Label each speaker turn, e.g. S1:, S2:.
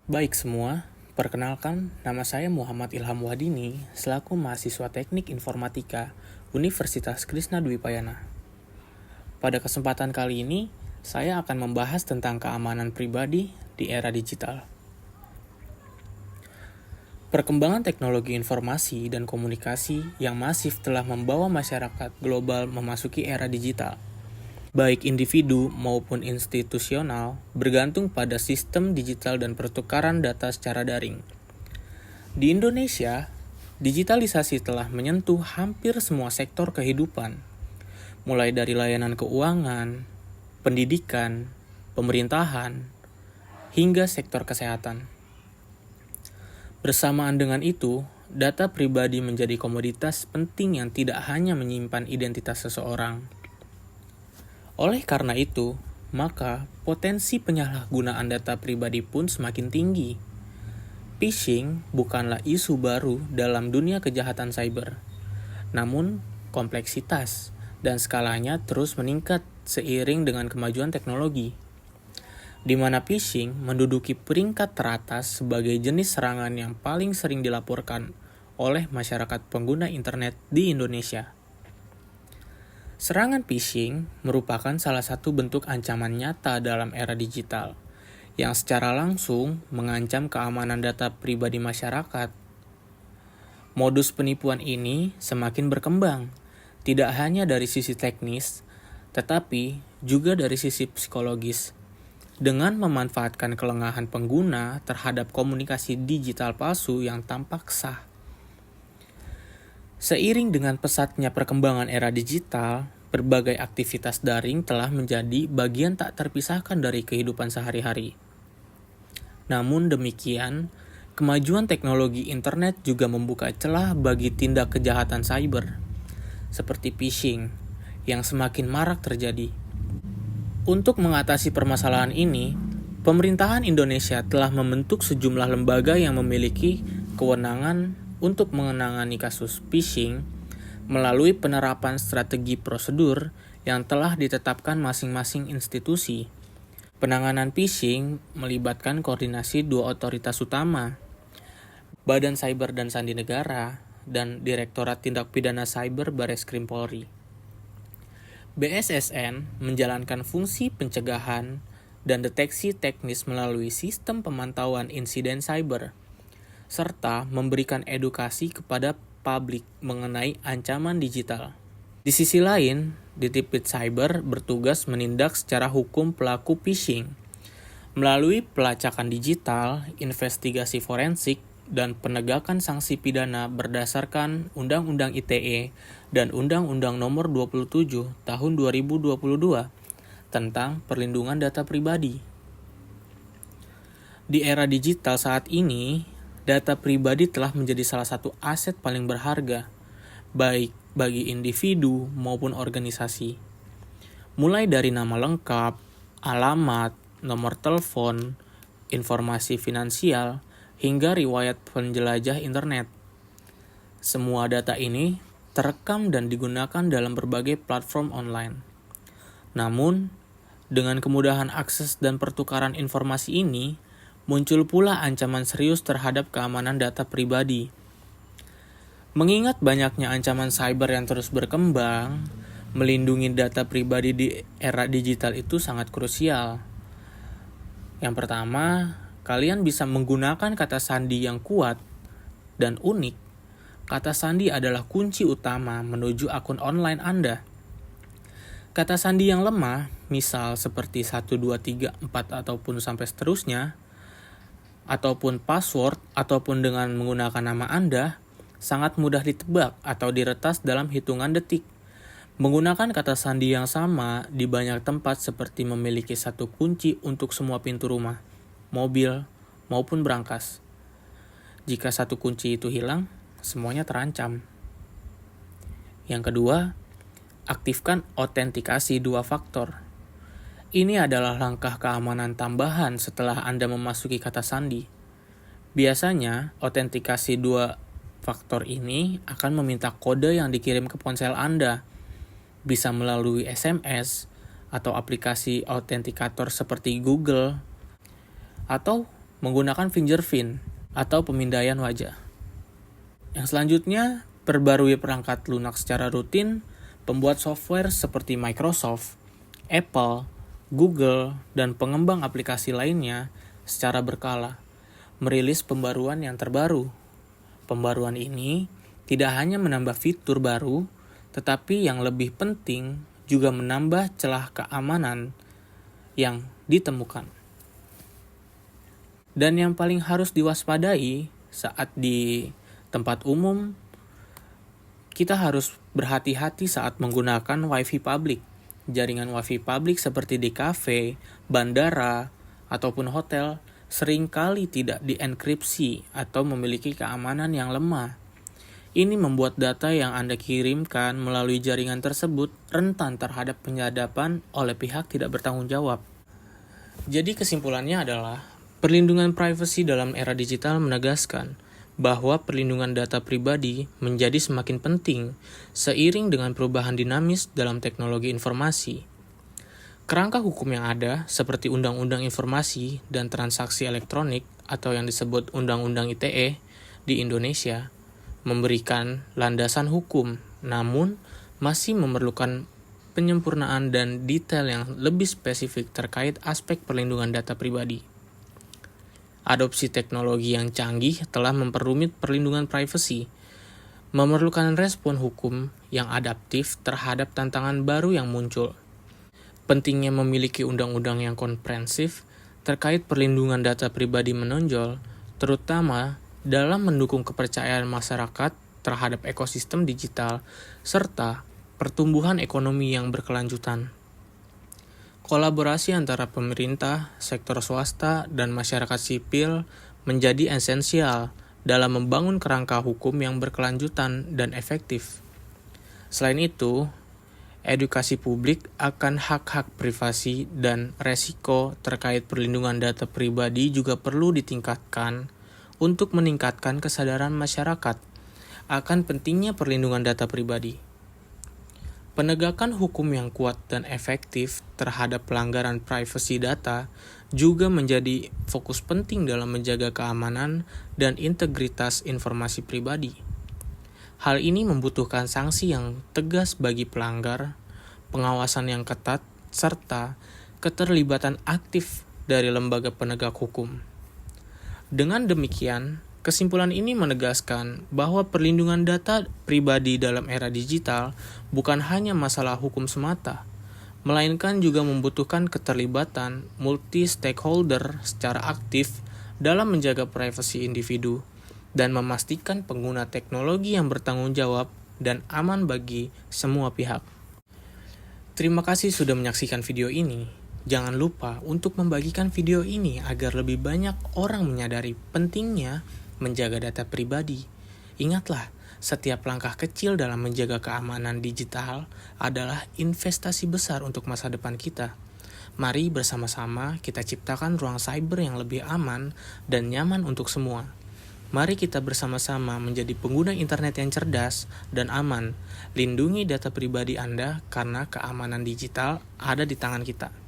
S1: Baik semua, perkenalkan nama saya Muhammad Ilham Wahdini selaku mahasiswa Teknik Informatika Universitas Krishna Dwipayana. Pada kesempatan kali ini, saya akan membahas tentang keamanan pribadi di era digital. Perkembangan teknologi informasi dan komunikasi yang masif telah membawa masyarakat global memasuki era digital. Baik individu maupun institusional bergantung pada sistem digital dan pertukaran data secara daring. Di Indonesia, digitalisasi telah menyentuh hampir semua sektor kehidupan, mulai dari layanan keuangan, pendidikan, pemerintahan, hingga sektor kesehatan. Bersamaan dengan itu, data pribadi menjadi komoditas penting yang tidak hanya menyimpan identitas seseorang. Oleh karena itu, maka potensi penyalahgunaan data pribadi pun semakin tinggi. Phishing bukanlah isu baru dalam dunia kejahatan cyber. Namun, kompleksitas dan skalanya terus meningkat seiring dengan kemajuan teknologi, di mana phishing menduduki peringkat teratas sebagai jenis serangan yang paling sering dilaporkan oleh masyarakat pengguna internet di Indonesia. Serangan phishing merupakan salah satu bentuk ancaman nyata dalam era digital, yang secara langsung mengancam keamanan data pribadi masyarakat. Modus penipuan ini semakin berkembang, tidak hanya dari sisi teknis, tetapi juga dari sisi psikologis, dengan memanfaatkan kelengahan pengguna terhadap komunikasi digital palsu yang tampak sah. Seiring dengan pesatnya perkembangan era digital, berbagai aktivitas daring telah menjadi bagian tak terpisahkan dari kehidupan sehari-hari. Namun demikian, kemajuan teknologi internet juga membuka celah bagi tindak kejahatan cyber, seperti phishing, yang semakin marak terjadi. Untuk mengatasi permasalahan ini, pemerintahan Indonesia telah membentuk sejumlah lembaga yang memiliki kewenangan untuk menangani kasus phishing melalui penerapan strategi prosedur yang telah ditetapkan masing-masing institusi. Penanganan phishing melibatkan koordinasi dua otoritas utama, Badan Cyber dan Sandi Negara, dan Direktorat Tindak Pidana Cyber Bareskrim Polri. BSSN menjalankan fungsi pencegahan dan deteksi teknis melalui sistem pemantauan insiden cyber, serta memberikan edukasi kepada publik mengenai ancaman digital. Di sisi lain, Ditipid Cyber bertugas menindak secara hukum pelaku phishing melalui pelacakan digital, investigasi forensik, dan penegakan sanksi pidana berdasarkan Undang-Undang ITE dan Undang-Undang Nomor 27 Tahun 2022 tentang perlindungan data pribadi. Di era digital saat ini, data pribadi telah menjadi salah satu aset paling berharga, baik bagi individu maupun organisasi. Mulai dari nama lengkap, alamat, nomor telepon, informasi finansial, hingga riwayat penjelajah internet. Semua data ini terekam dan digunakan dalam berbagai platform online. Namun, dengan kemudahan akses dan pertukaran informasi ini, muncul pula ancaman serius terhadap keamanan data pribadi. Mengingat banyaknya ancaman cyber yang terus berkembang, melindungi data pribadi di era digital itu sangat krusial. Yang pertama, kalian bisa menggunakan kata sandi yang kuat dan unik. Kata sandi adalah kunci utama menuju akun online Anda. Kata sandi yang lemah, misal seperti 1, 2, 3, 4 ataupun sampai seterusnya, ataupun password ataupun dengan menggunakan nama Anda, sangat mudah ditebak atau diretas dalam hitungan detik. Menggunakan kata sandi yang sama di banyak tempat seperti memiliki satu kunci untuk semua pintu rumah, mobil, maupun berangkas. Jika satu kunci itu hilang, semuanya terancam. Yang kedua, aktifkan autentikasi 2 faktor. Ini adalah langkah keamanan tambahan setelah Anda memasuki kata sandi. Biasanya, autentikasi 2 faktor ini akan meminta kode yang dikirim ke ponsel Anda, bisa melalui SMS atau aplikasi autentikator seperti Google, atau menggunakan fingerprint atau pemindaian wajah. Yang selanjutnya, perbarui perangkat lunak secara rutin. Pembuat software seperti Microsoft, Apple, Google, dan pengembang aplikasi lainnya secara berkala merilis pembaruan yang terbaru. Pembaruan ini tidak hanya menambah fitur baru, tetapi yang lebih penting juga menambah celah keamanan yang ditemukan. Dan yang paling harus diwaspadai saat di tempat umum, kita harus berhati-hati saat menggunakan Wi-Fi publik. Jaringan Wi-Fi publik seperti di kafe, bandara, ataupun hotel seringkali tidak dienkripsi atau memiliki keamanan yang lemah. Ini membuat data yang Anda kirimkan melalui jaringan tersebut rentan terhadap penyadapan oleh pihak tidak bertanggung jawab. Jadi kesimpulannya adalah, perlindungan privasi dalam era digital menegaskan bahwa perlindungan data pribadi menjadi semakin penting seiring dengan perubahan dinamis dalam teknologi informasi. Kerangka hukum yang ada, seperti Undang-Undang Informasi dan Transaksi Elektronik atau yang disebut Undang-Undang ITE di Indonesia, memberikan landasan hukum, namun masih memerlukan penyempurnaan dan detail yang lebih spesifik terkait aspek perlindungan data pribadi. Adopsi teknologi yang canggih telah memperumit perlindungan privasi, memerlukan respon hukum yang adaptif terhadap tantangan baru yang muncul. Pentingnya memiliki undang-undang yang komprehensif terkait perlindungan data pribadi menonjol, terutama dalam mendukung kepercayaan masyarakat terhadap ekosistem digital, serta pertumbuhan ekonomi yang berkelanjutan. Kolaborasi antara pemerintah, sektor swasta, dan masyarakat sipil menjadi esensial dalam membangun kerangka hukum yang berkelanjutan dan efektif. Selain itu, edukasi publik akan hak-hak privasi dan resiko terkait perlindungan data pribadi juga perlu ditingkatkan untuk meningkatkan kesadaran masyarakat akan pentingnya perlindungan data pribadi. Penegakan hukum yang kuat dan efektif terhadap pelanggaran privasi data juga menjadi fokus penting dalam menjaga keamanan dan integritas informasi pribadi. Hal ini membutuhkan sanksi yang tegas bagi pelanggar, pengawasan yang ketat, serta keterlibatan aktif dari lembaga penegak hukum. Dengan demikian, kesimpulan ini menegaskan bahwa perlindungan data pribadi dalam era digital bukan hanya masalah hukum semata, melainkan juga membutuhkan keterlibatan multi-stakeholder secara aktif dalam menjaga privasi individu dan memastikan pengguna teknologi yang bertanggung jawab dan aman bagi semua pihak. Terima kasih sudah menyaksikan video ini. Jangan lupa untuk membagikan video ini agar lebih banyak orang menyadari pentingnya menjaga data pribadi. Ingatlah, setiap langkah kecil dalam menjaga keamanan digital adalah investasi besar untuk masa depan kita. Mari bersama-sama kita ciptakan ruang cyber yang lebih aman dan nyaman untuk semua. Mari kita bersama-sama menjadi pengguna internet yang cerdas dan aman. Lindungi data pribadi Anda karena keamanan digital ada di tangan kita.